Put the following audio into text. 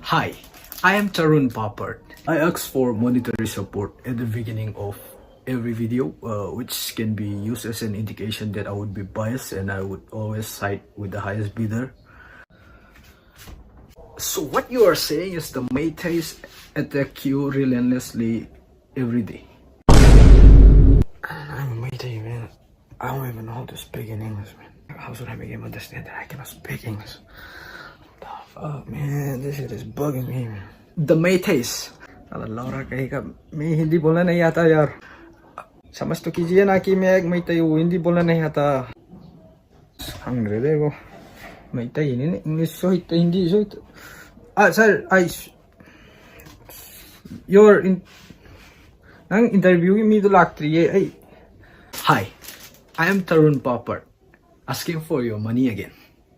Hi, I am Tarun Papert. I ask for monetary support at the beginning of every video, which can be used as an indication that I would be biased and I would always side with the highest bidder. So what you are saying is the Meiteis attack you relentlessly every day. I'm a Meitei, man. I don't even know how to speak in English, man. How should I make him understand that I cannot speak English? What the fuck, man? This shit is bugging me, man. The Meiteis. अल्लाह लौरा कहेगा मैं हिंदी बोलना नहीं आता यार समझ तो कीजिए ना कि मैं एक मैतई हूँ हिंदी बोलना नहीं आता हंग्रे को मैतई नहीं इंग्लिश सहित हिंदी सहित sir your nang interview me to laktriye. Hi, I am Tarun Papert, asking for your money again.